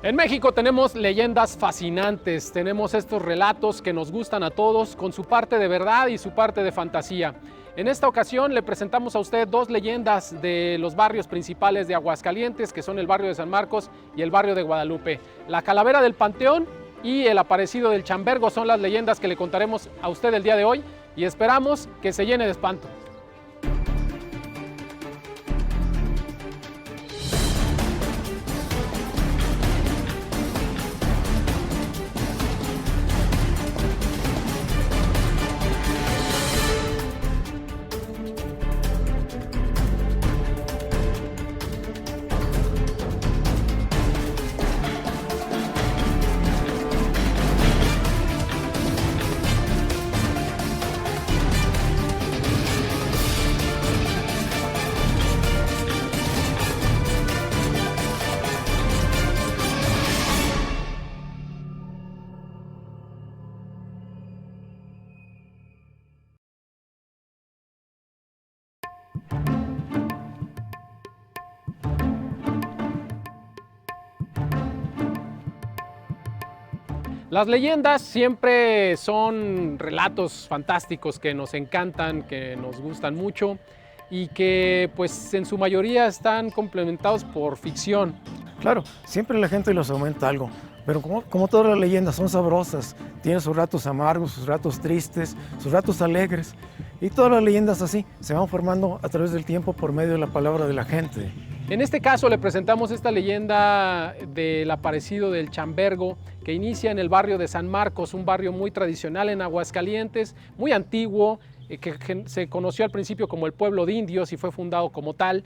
En México tenemos leyendas fascinantes, tenemos estos relatos que nos gustan a todos, con su parte de verdad y su parte de fantasía. En esta ocasión le presentamos a usted dos leyendas de los barrios principales de Aguascalientes, que son el barrio de San Marcos y el barrio de Guadalupe. La Calavera del Panteón y el Aparecido del Chambergo son las leyendas que le contaremos a usted el día de hoy y esperamos que se llene de espanto. Las leyendas siempre son relatos fantásticos que nos encantan, que nos gustan mucho y que pues en su mayoría están complementados por ficción. Claro, siempre la gente los aumenta algo, pero como todas las leyendas son sabrosas, tienen sus ratos amargos, sus ratos tristes, sus ratos alegres, y todas las leyendas así se van formando a través del tiempo por medio de la palabra de la gente. En este caso le presentamos esta leyenda del Aparecido del Chambergo, que inicia en el barrio de San Marcos, un barrio muy tradicional en Aguascalientes, muy antiguo, que se conoció al principio como el pueblo de indios y fue fundado como tal,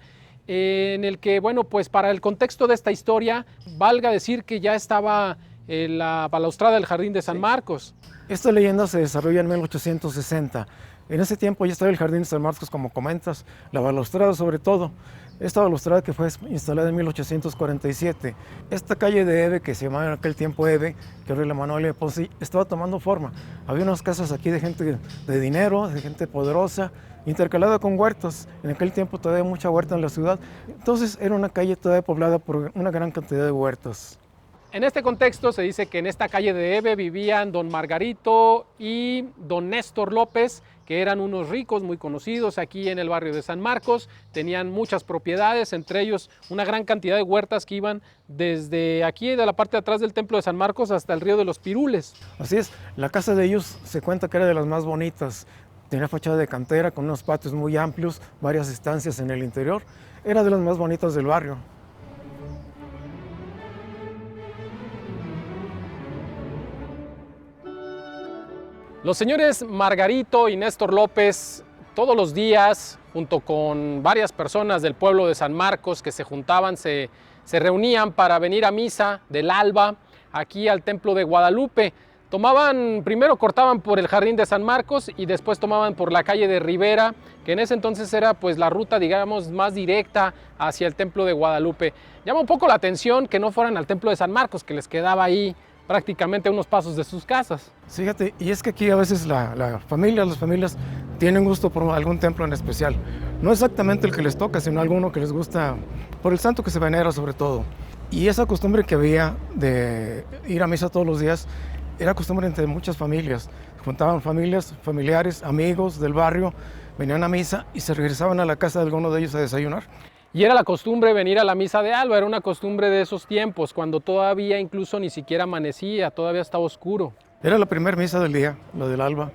en el que, bueno, pues para el contexto de esta historia, valga decir que ya estaba la balaustrada del Jardín de San Marcos. Esta leyenda se desarrolla en 1860. En ese tiempo ya estaba el Jardín de San Marcos, como comentas, la balaustrada sobre todo. Esta balaustrada que fue instalada en 1847. Esta calle de Eve, que se llamaba en aquel tiempo Eve, que era la Manuel de Ponce, estaba tomando forma. Había unas casas aquí de gente de dinero, de gente poderosa, intercalada con huertas. En aquel tiempo todavía había mucha huerta en la ciudad. Entonces era una calle todavía poblada por una gran cantidad de huertas. En este contexto se dice que en esta calle de Eve vivían don Margarito y don Néstor López, que eran unos ricos muy conocidos aquí en el barrio de San Marcos. Tenían muchas propiedades, entre ellos una gran cantidad de huertas que iban desde aquí, de la parte de atrás del templo de San Marcos, hasta el río de los Pirules. Así es, la casa de ellos se cuenta que era de las más bonitas. Tenía fachada de cantera con unos patios muy amplios, varias estancias en el interior. Era de las más bonitas del barrio. Los señores Margarito y Néstor López todos los días, junto con varias personas del pueblo de San Marcos que se juntaban, se reunían para venir a misa del alba aquí al templo de Guadalupe. Primero cortaban por el Jardín de San Marcos y después tomaban por la calle de Rivera, que en ese entonces era pues la ruta, digamos, más directa hacia el templo de Guadalupe. Llama un poco la atención que no fueran al templo de San Marcos, que les quedaba ahí prácticamente a unos pasos de sus casas. Fíjate, y es que aquí a veces las familias tienen gusto por algún templo en especial. No exactamente el que les toca, sino alguno que les gusta por el santo que se venera sobre todo. Y esa costumbre que había de ir a misa todos los días era costumbre entre muchas familias. Juntaban familiares, amigos del barrio, venían a misa y se regresaban a la casa de alguno de ellos a desayunar. Y era la costumbre venir a la misa de alba, era una costumbre de esos tiempos, cuando todavía incluso ni siquiera amanecía, todavía estaba oscuro. Era la primera misa del día, la del alba.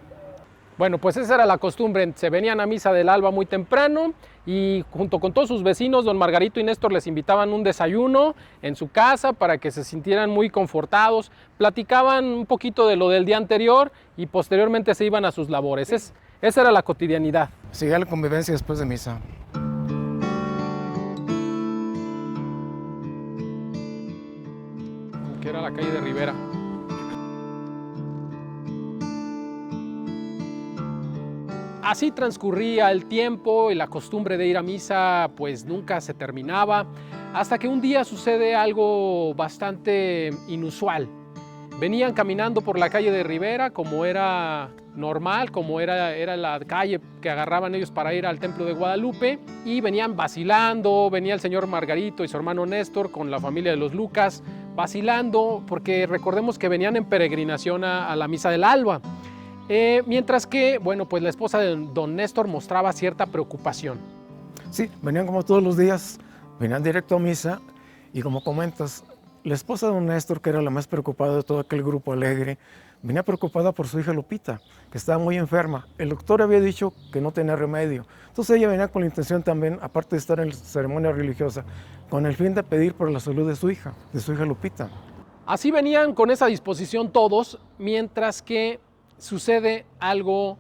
Bueno, pues esa era la costumbre, se venían a misa del alba muy temprano y junto con todos sus vecinos, don Margarito y Néstor les invitaban un desayuno en su casa para que se sintieran muy confortados, platicaban un poquito de lo del día anterior y posteriormente se iban a sus labores. Esa era la cotidianidad. Seguía la convivencia después de misa. Que era la calle de Rivera. Así transcurría el tiempo y la costumbre de ir a misa pues nunca se terminaba, hasta que un día sucede algo bastante inusual. Venían caminando por la calle de Rivera como era normal, como era la calle que agarraban ellos para ir al templo de Guadalupe, y venían vacilando, venía el señor Margarito y su hermano Néstor con la familia de los Lucas, vacilando, porque recordemos que venían en peregrinación a la misa del alba. Mientras que, bueno, pues la esposa de don Néstor mostraba cierta preocupación. Sí, venían como todos los días, venían directo a misa y como comentas, la esposa de don Néstor, que era la más preocupada de todo aquel grupo alegre, venía preocupada por su hija Lupita, que estaba muy enferma. El doctor había dicho que no tenía remedio. Entonces ella venía con la intención también, aparte de estar en la ceremonia religiosa, con el fin de pedir por la salud de su hija Lupita. Así venían con esa disposición todos, mientras que sucede algo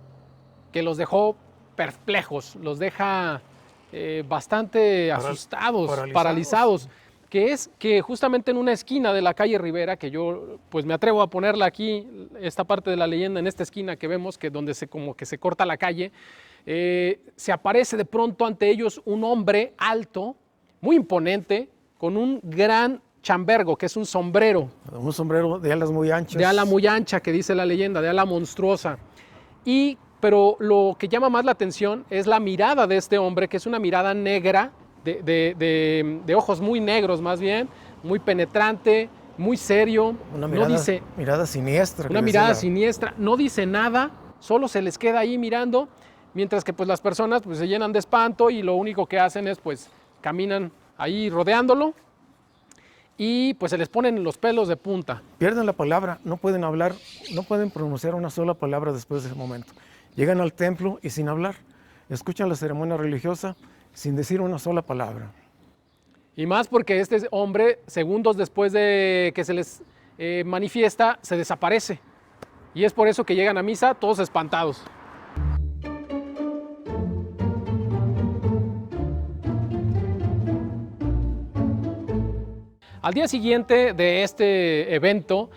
que los dejó perplejos, los deja bastante asustados, paralizados, que es que justamente en una esquina de la calle Rivera, que yo pues me atrevo a ponerla aquí, esta parte de la leyenda, en esta esquina que vemos, que donde como que se corta la calle, se aparece de pronto ante ellos un hombre alto, muy imponente, con un gran chambergo, que es un sombrero. Un sombrero de alas muy anchas. De ala muy ancha, que dice la leyenda, de ala monstruosa. Pero lo que llama más la atención es la mirada de este hombre, que es una mirada negra, de ojos muy negros más bien, muy penetrante, muy serio. Una mirada siniestra. Una mirada siniestra, no dice nada, solo se les queda ahí mirando, mientras que pues las personas pues, se llenan de espanto y lo único que hacen es pues caminan ahí rodeándolo y pues se les ponen los pelos de punta. Pierden la palabra, no pueden hablar, no pueden pronunciar una sola palabra después de ese momento. Llegan al templo y sin hablar, escuchan la ceremonia religiosa sin decir una sola palabra. Y más porque este hombre, segundos después de que se les manifiesta, se desaparece. Y es por eso que llegan a misa todos espantados. Al día siguiente de este evento,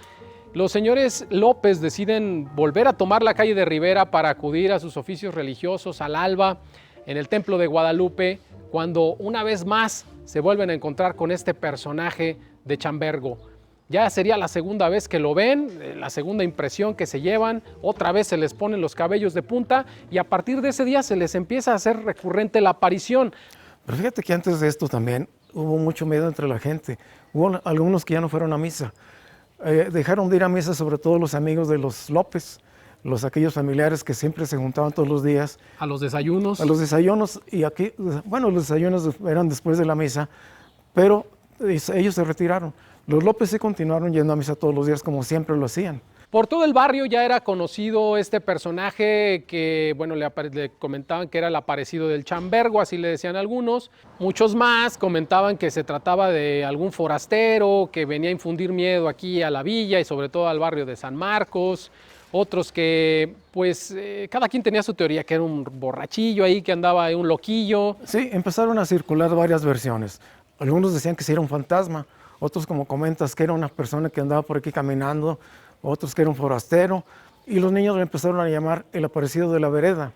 los señores López deciden volver a tomar la calle de Rivera para acudir a sus oficios religiosos al alba en el Templo de Guadalupe, cuando una vez más se vuelven a encontrar con este personaje de chambergo. Ya sería la segunda vez que lo ven, la segunda impresión que se llevan, otra vez se les ponen los cabellos de punta y a partir de ese día se les empieza a hacer recurrente la aparición. Pero fíjate que antes de esto también hubo mucho miedo entre la gente. Hubo algunos que ya no fueron a misa. Dejaron de ir a misa sobre todo los amigos de los López, aquellos familiares que siempre se juntaban todos los días. A los desayunos. A los desayunos, y aquí, bueno, los desayunos eran después de la misa, pero ellos se retiraron. Los López sí continuaron yendo a misa todos los días como siempre lo hacían. Por todo el barrio ya era conocido este personaje que, bueno, le comentaban que era el aparecido del chambergo, así le decían algunos. Muchos más comentaban que se trataba de algún forastero que venía a infundir miedo aquí a la villa y sobre todo al barrio de San Marcos. Otros que, pues, cada quien tenía su teoría, que era un borrachillo ahí, que andaba ahí, un loquillo. Sí, empezaron a circular varias versiones. Algunos decían que sí era un fantasma, otros, como comentas, que era una persona que andaba por aquí caminando, otros que era un forastero, y los niños le empezaron a llamar el aparecido de la vereda.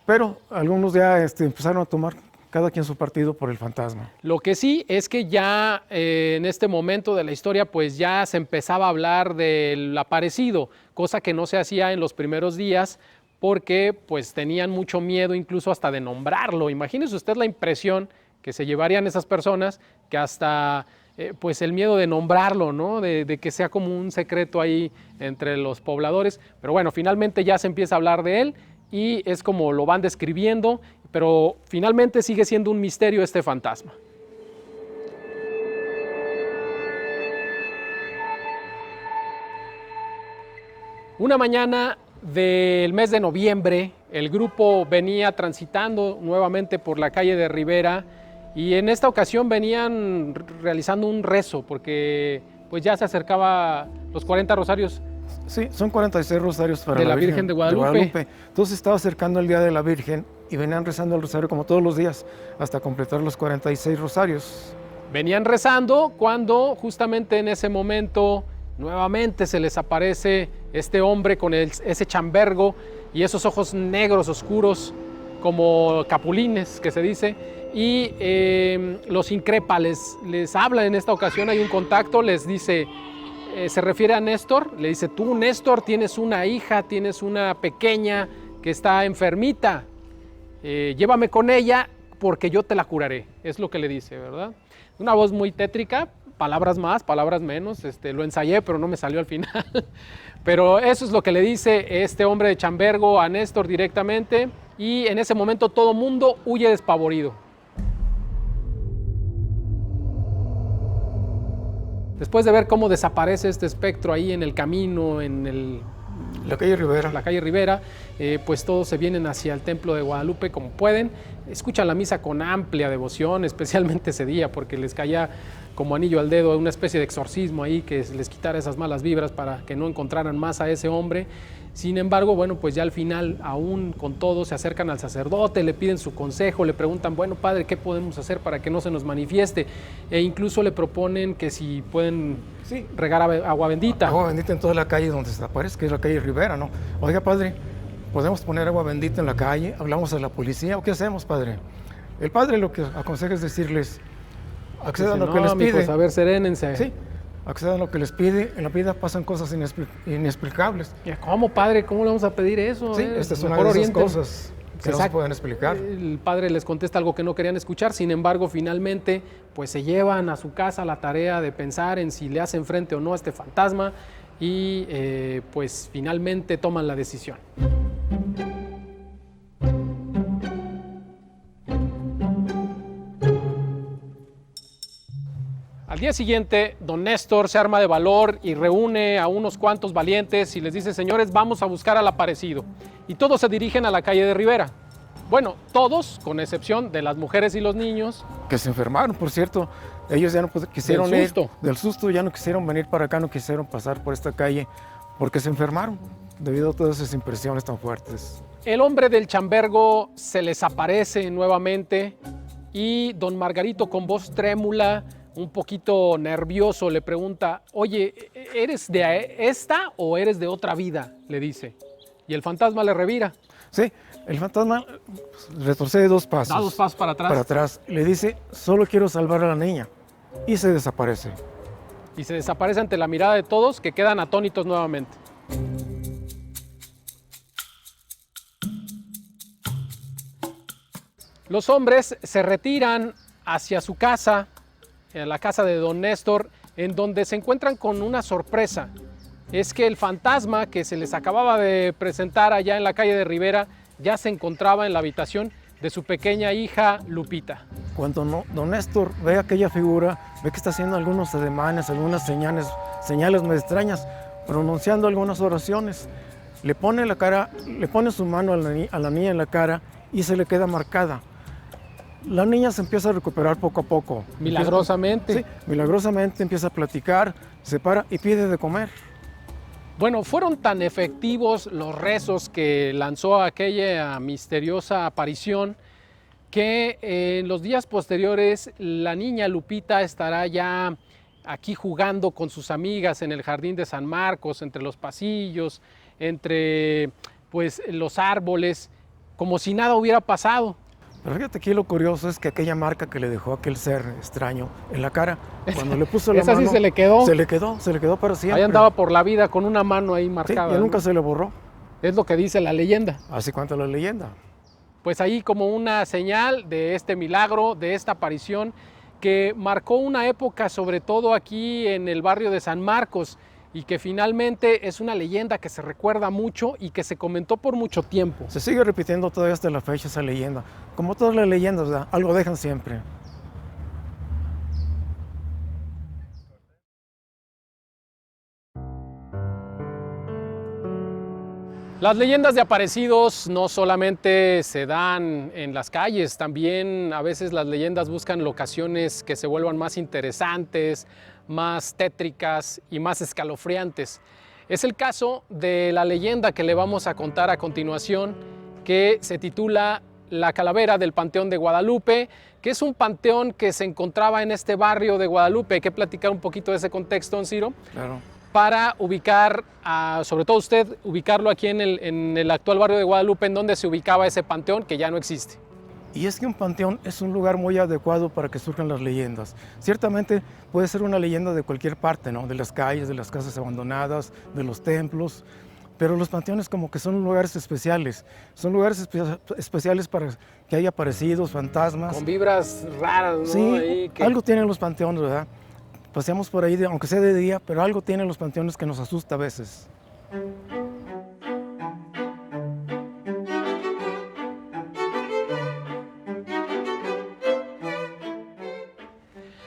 Pero algunos ya empezaron a tomar cada quien su partido por el fantasma. Lo que sí es que ya en este momento de la historia pues ya se empezaba a hablar del aparecido, cosa que no se hacía en los primeros días porque pues tenían mucho miedo incluso hasta de nombrarlo. Imagínese usted la impresión que se llevarían esas personas, que hasta pues el miedo de nombrarlo, ¿no? De que sea como un secreto ahí entre los pobladores. Pero bueno, finalmente ya se empieza a hablar de él y es como lo van describiendo, pero finalmente sigue siendo un misterio este fantasma. Una mañana del mes de noviembre, el grupo venía transitando nuevamente por la calle de Rivera y en esta ocasión venían realizando un rezo porque pues ya se acercaba los 40 rosarios. Sí, son 46 rosarios para de la Virgen de Guadalupe. Entonces estaba acercando el Día de la Virgen y venían rezando el rosario como todos los días hasta completar los 46 rosarios. Venían rezando cuando justamente en ese momento nuevamente se les aparece este hombre con ese chambergo y esos ojos negros oscuros como capulines que se dice y los increpa, les habla en esta ocasión, hay un contacto, les dice, se refiere a Néstor, le dice, tú Néstor tienes una hija, tienes una pequeña que está enfermita, llévame con ella porque yo te la curaré, es lo que le dice, ¿verdad? Una voz muy tétrica, palabras más, palabras menos, lo ensayé, pero no me salió al final. Pero eso es lo que le dice este hombre de Chambergo a Néstor directamente, y en ese momento todo mundo huye despavorido. Después de ver cómo desaparece este espectro ahí en el camino, en la calle Rivera. La calle Rivera, pues todos se vienen hacia el templo de Guadalupe como pueden, escuchan la misa con amplia devoción, especialmente ese día, porque les caía como anillo al dedo una especie de exorcismo ahí que les quitara esas malas vibras para que no encontraran más a ese hombre. Sin embargo, bueno, pues ya al final, aún con todo, se acercan al sacerdote, le piden su consejo, le preguntan, bueno, padre, ¿qué podemos hacer para que no se nos manifieste? E incluso le proponen que si pueden regar agua bendita. Agua bendita en toda la calle donde se aparece, que es la calle Rivera, ¿no? Oiga, padre, ¿podemos poner agua bendita en la calle? ¿Hablamos a la policía o qué hacemos, padre? El padre lo que aconseja es decirles, accedan a lo que les pide. Pues a ver, serénense. Sí, accedan a lo que les pide. En la vida pasan cosas inexplicables. ¿Cómo, padre? ¿Cómo le vamos a pedir eso? Sí, esta es una de esas cosas que no se pueden explicar. El padre les contesta algo que no querían escuchar, sin embargo, finalmente, pues se llevan a su casa la tarea de pensar en si le hacen frente o no a este fantasma y pues finalmente toman la decisión. Al día siguiente, don Néstor se arma de valor y reúne a unos cuantos valientes y les dice, señores, vamos a buscar al aparecido. Y todos se dirigen a la calle de Rivera. Bueno, todos, con excepción de las mujeres y los niños. Que se enfermaron, por cierto. Ellos ya no quisieron ir. Del susto ya no quisieron venir para acá, no quisieron pasar por esta calle porque se enfermaron debido a todas esas impresiones tan fuertes. El hombre del Chambergo se les aparece nuevamente y don Margarito, con voz trémula, un poquito nervioso, le pregunta, oye, ¿eres de esta o eres de otra vida? Le dice. Y el fantasma le revira. Sí, el fantasma retrocede 2 pasos. Da 2 pasos para atrás. Para atrás. Le dice, solo quiero salvar a la niña. Y se desaparece. Y se desaparece ante la mirada de todos, que quedan atónitos nuevamente. Los hombres se retiran hacia su casa, la casa de don Néstor, en donde se encuentran con una sorpresa. Es que el fantasma que se les acababa de presentar allá en la calle de Rivera ya se encontraba en la habitación de su pequeña hija Lupita. Cuando don Néstor ve aquella figura, ve que está haciendo algunos ademanes, algunas señales muy extrañas, pronunciando algunas oraciones. Le pone su mano a la niña en la cara y se le queda marcada. La niña se empieza a recuperar poco a poco. Milagrosamente. Sí, milagrosamente empieza a platicar, se para y pide de comer. Bueno, fueron tan efectivos los rezos que lanzó aquella misteriosa aparición que en los días posteriores la niña Lupita estará ya aquí jugando con sus amigas en el jardín de San Marcos, entre los pasillos, entre pues, los árboles, como si nada hubiera pasado. Pero fíjate aquí lo curioso es que aquella marca que le dejó aquel ser extraño en la cara, cuando le puso la mano... Esa sí se le quedó. Se le quedó para siempre. Ahí andaba por la vida con una mano ahí marcada. Sí, y nunca se le borró. Es lo que dice la leyenda. Así cuenta la leyenda. Pues ahí como una señal de este milagro, de esta aparición, que marcó una época, sobre todo aquí en el barrio de San Marcos, y que finalmente es una leyenda que se recuerda mucho y que se comentó por mucho tiempo. Se sigue repitiendo todavía hasta la fecha esa leyenda. Como todas las leyendas, ¿verdad? Algo dejan siempre. Las leyendas de aparecidos no solamente se dan en las calles, también a veces las leyendas buscan locaciones que se vuelvan más interesantes, más tétricas y más escalofriantes. Es el caso de la leyenda que le vamos a contar a continuación, que se titula La Calavera del Panteón de Guadalupe, que es un panteón que se encontraba en este barrio de Guadalupe. Hay que platicar un poquito de ese contexto, don Ciro. Claro. Para ubicar, sobre todo usted, ubicarlo aquí en el actual barrio de Guadalupe, en donde se ubicaba ese panteón que ya no existe. Y es que un panteón es un lugar muy adecuado para que surjan las leyendas. Ciertamente puede ser una leyenda de cualquier parte, ¿no? De las calles, de las casas abandonadas, de los templos, pero los panteones como que son lugares especiales. Son lugares especiales para que haya aparecidos, fantasmas. Con vibras raras, ¿no? Sí, algo tienen los panteones, ¿verdad? paseamos por ahí, aunque sea de día, pero algo tienen los panteones que nos asusta a veces.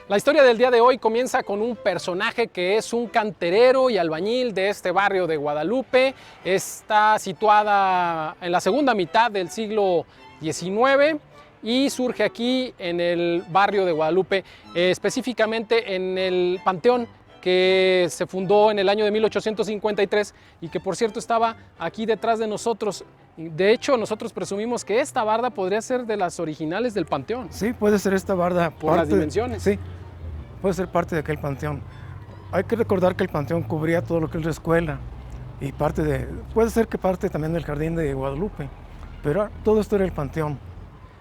La historia del día de hoy comienza con un personaje que es un canterero y albañil de este barrio de Guadalupe. Está situada en la segunda mitad del siglo XIX y surge aquí en el barrio de Guadalupe, específicamente en el Panteón que se fundó en el año de 1853 y que por cierto estaba aquí detrás de nosotros. De hecho, nosotros presumimos que esta barda podría ser de las originales del Panteón. Sí, puede ser esta barda. Por las dimensiones. Sí, puede ser parte de aquel panteón. Hay que recordar que el panteón cubría todo lo que es la escuela y puede ser que parte también del jardín de Guadalupe, pero todo esto era el panteón.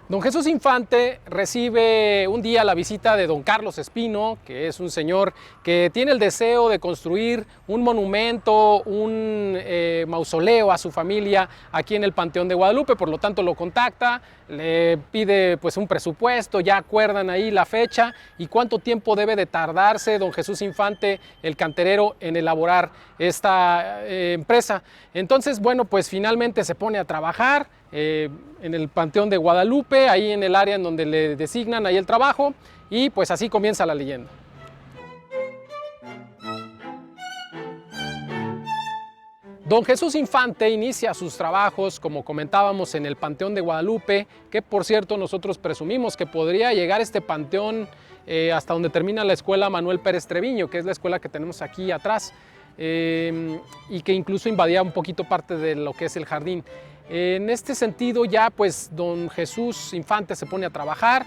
Don Jesús Infante recibe un día la visita de don Carlos Espino, que es un señor que tiene el deseo de construir un monumento, un mausoleo a su familia aquí en el Panteón de Guadalupe. Por lo tanto lo contacta, le pide pues un presupuesto, ya acuerdan ahí la fecha y cuánto tiempo debe de tardarse don Jesús Infante, el canterero, en elaborar esta empresa. Entonces, bueno, pues finalmente se pone a trabajar en el Panteón de Guadalupe, ahí en el área en donde le designan ahí el trabajo, y pues así comienza la leyenda. Don Jesús Infante inicia sus trabajos, como comentábamos, en el Panteón de Guadalupe, que por cierto nosotros presumimos que podría llegar este panteón hasta donde termina la escuela Manuel Pérez Treviño, que es la escuela que tenemos aquí atrás, y que incluso invadía un poquito parte de lo que es el jardín. En este sentido ya pues don Jesús Infante se pone a trabajar,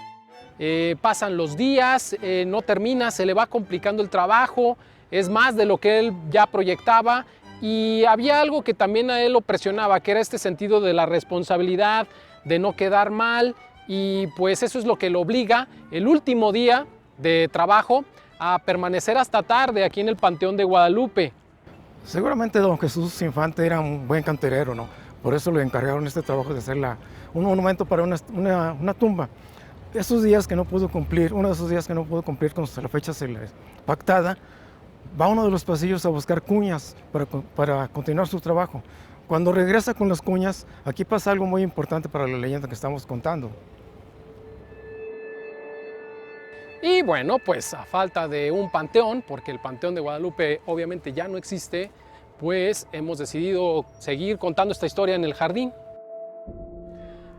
pasan los días, no termina, se le va complicando el trabajo, es más de lo que él ya proyectaba y había algo que también a él lo presionaba, que era este sentido de la responsabilidad, de no quedar mal y pues eso es lo que lo obliga el último día de trabajo a permanecer hasta tarde aquí en el Panteón de Guadalupe. Seguramente don Jesús Infante era un buen canterero, ¿no? Por eso le encargaron este trabajo de hacer un monumento para una tumba. Esos días que no pudo cumplir, uno de esos días que no pudo cumplir con la fecha pactada, va a uno de los pasillos a buscar cuñas para continuar su trabajo. Cuando regresa con las cuñas, aquí pasa algo muy importante para la leyenda que estamos contando. Y bueno, pues a falta de un panteón, porque el Panteón de Guadalupe obviamente ya no existe, pues hemos decidido seguir contando esta historia en el jardín.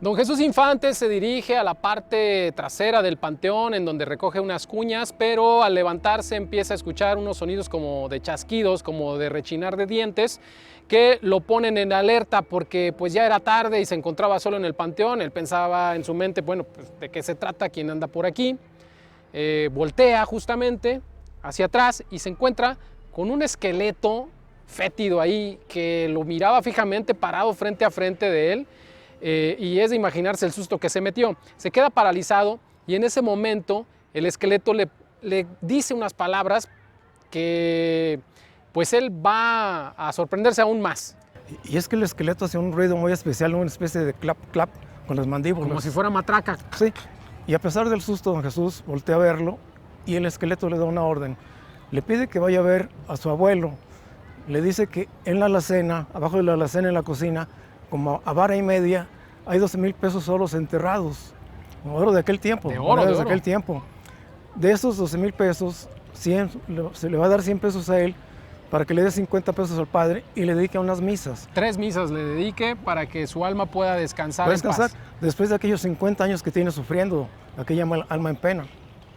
Don Jesús Infante se dirige a la parte trasera del panteón en donde recoge unas cuñas, pero al levantarse empieza a escuchar unos sonidos como de chasquidos, como de rechinar de dientes, que lo ponen en alerta porque pues ya era tarde y se encontraba solo en el panteón. Él pensaba en su mente, bueno, pues ¿de qué se trata? ¿Quién anda por aquí? Voltea justamente hacia atrás y se encuentra con un esqueleto fétido ahí que lo miraba fijamente parado frente a frente de él y es de imaginarse el susto que se metió. Se queda paralizado y en ese momento el esqueleto le dice unas palabras que pues él va a sorprenderse aún más. Y es que el esqueleto hacía un ruido muy especial, una especie de clap clap con las mandíbulas. Como si fuera matraca. Sí, y a pesar del susto don Jesús voltea a verlo y el esqueleto le da una orden. Le pide que vaya a ver a su abuelo. Le dice que en la alacena, abajo de la alacena en la cocina, como a vara y media, hay 12,000 pesos solos enterrados. Oro de aquel tiempo. De oro, de oro. Aquel tiempo. De esos 12,000 pesos, se le va a dar 100 pesos a él para que le dé 50 pesos al padre y le dedique a unas misas. 3 misas le dedique para que su alma pueda descansar en paz. Después de aquellos 50 años que tiene sufriendo, aquella alma en pena.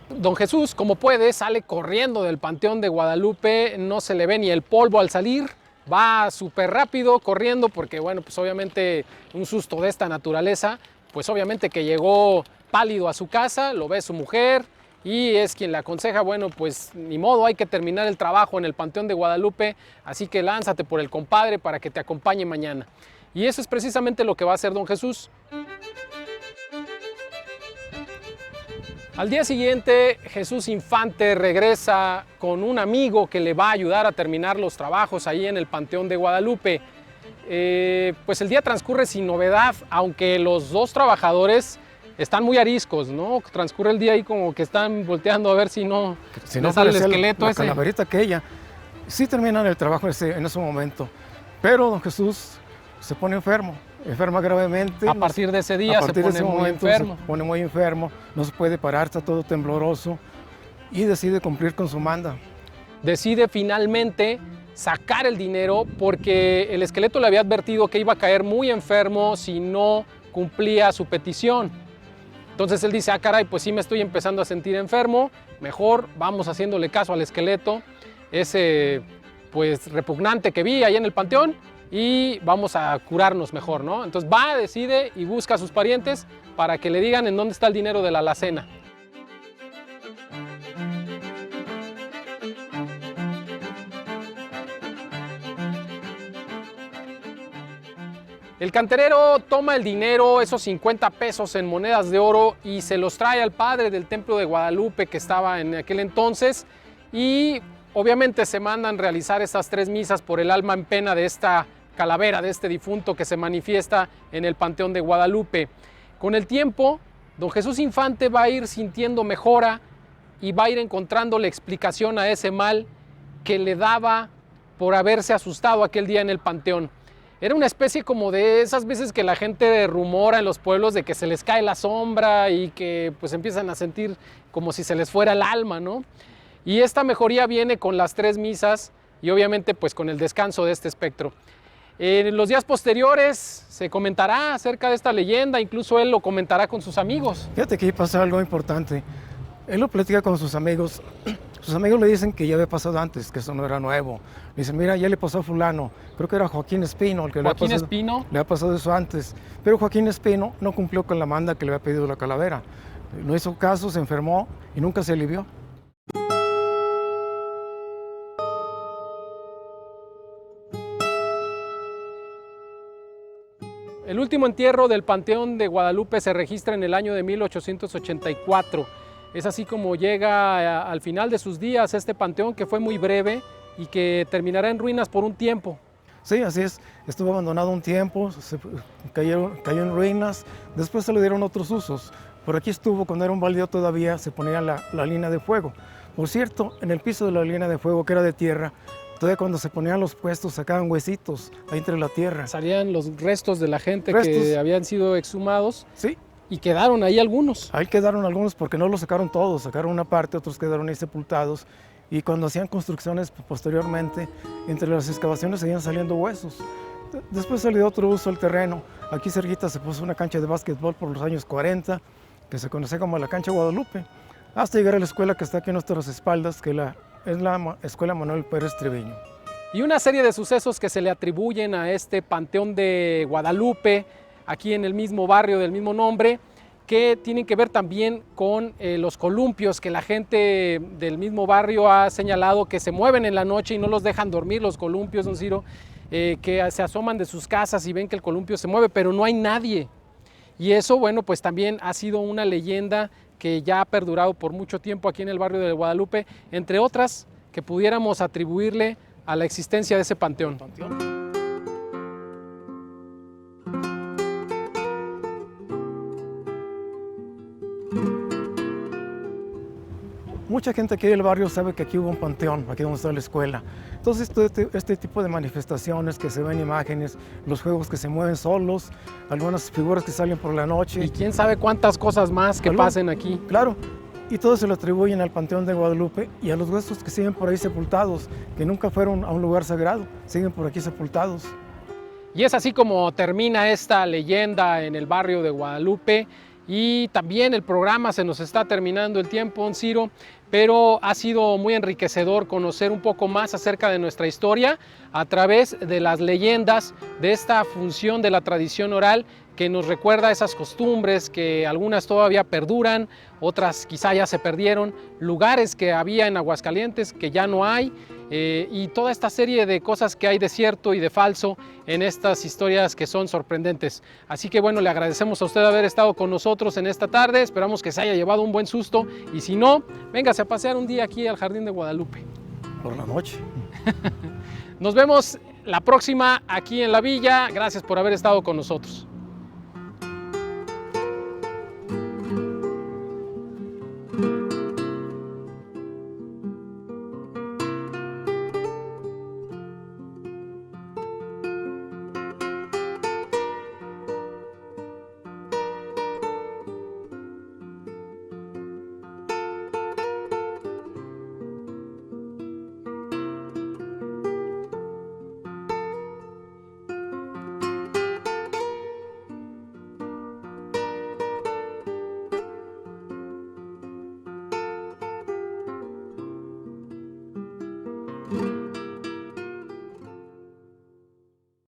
Don Jesús, como puede, sale corriendo del Panteón de Guadalupe, no se le ve ni el polvo al salir, va súper rápido corriendo porque, bueno, pues obviamente un susto de esta naturaleza, pues obviamente que llegó pálido a su casa, lo ve su mujer y es quien le aconseja, bueno, pues ni modo, hay que terminar el trabajo en el Panteón de Guadalupe, así que lánzate por el compadre para que te acompañe mañana. Y eso es precisamente lo que va a hacer don Jesús. Al día siguiente, Jesús Infante regresa con un amigo que le va a ayudar a terminar los trabajos ahí en el Panteón de Guadalupe. Pues el día transcurre sin novedad, aunque los dos trabajadores están muy ariscos, ¿no? Transcurre el día ahí como que están volteando a ver si no sale el esqueleto la ese. calaverita aquella. Sí terminan el trabajo en ese momento, pero don Jesús se pone enferma gravemente. A partir de ese día se pone muy enfermo. Se pone muy enfermo, no se puede parar, está todo tembloroso y decide cumplir con su manda. Decide finalmente sacar el dinero porque el esqueleto le había advertido que iba a caer muy enfermo si no cumplía su petición. Entonces él dice, caray, pues sí me estoy empezando a sentir enfermo, mejor vamos haciéndole caso al esqueleto, ese pues repugnante que vi ahí en el panteón, y vamos a curarnos mejor, ¿no? Entonces va, decide y busca a sus parientes para que le digan en dónde está el dinero de la alacena. El canterero toma el dinero, esos 50 pesos en monedas de oro, y se los trae al padre del templo de Guadalupe que estaba en aquel entonces, y obviamente se mandan realizar estas 3 misas por el alma en pena de esta calavera, de este difunto que se manifiesta en el Panteón de Guadalupe. Con el tiempo, don Jesús Infante va a ir sintiendo mejora y va a ir encontrando la explicación a ese mal que le daba por haberse asustado aquel día en el panteón. Era una especie como de esas veces que la gente rumora en los pueblos de que se les cae la sombra y que pues empiezan a sentir como si se les fuera el alma, ¿no? Y esta mejoría viene con las 3 misas y obviamente pues con el descanso de este espectro. En los días posteriores se comentará acerca de esta leyenda, incluso él lo comentará con sus amigos. Fíjate que ahí pasa algo importante. Él lo platica con sus amigos. Sus amigos le dicen que ya había pasado antes, que eso no era nuevo. Le dicen, mira, ya le pasó a fulano. Creo que era Joaquín Espino el que le ha pasado eso antes. Pero Joaquín Espino no cumplió con la manda que le había pedido la calavera. No hizo caso, se enfermó y nunca se alivió. El último entierro del Panteón de Guadalupe se registra en el año de 1884. Es así como llega al final de sus días este panteón, que fue muy breve y que terminará en ruinas por un tiempo. Sí, así es. Estuvo abandonado un tiempo, cayó en ruinas, después se le dieron otros usos. Por aquí estuvo, cuando era un baldío todavía se ponía la línea de fuego. Por cierto, en el piso de la línea de fuego, que era de tierra, todavía cuando se ponían los puestos sacaban huesitos ahí entre la tierra. Salían los restos de la gente que habían sido exhumados. Sí. Y quedaron ahí algunos. Ahí quedaron algunos porque no los sacaron todos, sacaron una parte, otros quedaron ahí sepultados. Y cuando hacían construcciones posteriormente, entre las excavaciones seguían saliendo huesos. Después se le dio otro uso al terreno. Aquí cerquita se puso una cancha de básquetbol por los años 40, que se conocía como la cancha Guadalupe, hasta llegar a la escuela que está aquí a nuestras espaldas, que es la Escuela Manuel Pérez Treviño. Y una serie de sucesos que se le atribuyen a este Panteón de Guadalupe, aquí en el mismo barrio del mismo nombre, que tienen que ver también con los columpios que la gente del mismo barrio ha señalado que se mueven en la noche y no los dejan dormir, los columpios, don Ciro, que se asoman de sus casas y ven que el columpio se mueve, pero no hay nadie. Y eso, bueno, pues también ha sido una leyenda que ya ha perdurado por mucho tiempo aquí en el barrio de Guadalupe, entre otras que pudiéramos atribuirle a la existencia de ese panteón. Mucha gente aquí del barrio sabe que aquí hubo un panteón, aquí donde está la escuela. Entonces, este tipo de manifestaciones que se ven imágenes, los juegos que se mueven solos, algunas figuras que salen por la noche. Y quién sabe cuántas cosas más que pasen aquí. Claro, y todo se lo atribuyen al Panteón de Guadalupe y a los huesos que siguen por ahí sepultados, que nunca fueron a un lugar sagrado, siguen por aquí sepultados. Y es así como termina esta leyenda en el barrio de Guadalupe. Y también el programa, se nos está terminando el tiempo, don Ciro, pero ha sido muy enriquecedor conocer un poco más acerca de nuestra historia a través de las leyendas, de esta función de la tradición oral que nos recuerda esas costumbres que algunas todavía perduran, otras quizá ya se perdieron, lugares que había en Aguascalientes que ya no hay, y toda esta serie de cosas que hay de cierto y de falso en estas historias que son sorprendentes. Así que bueno, le agradecemos a usted haber estado con nosotros en esta tarde, esperamos que se haya llevado un buen susto y si no, véngase a pasear un día aquí al Jardín de Guadalupe. Por la noche. Nos vemos la próxima aquí en la villa, gracias por haber estado con nosotros.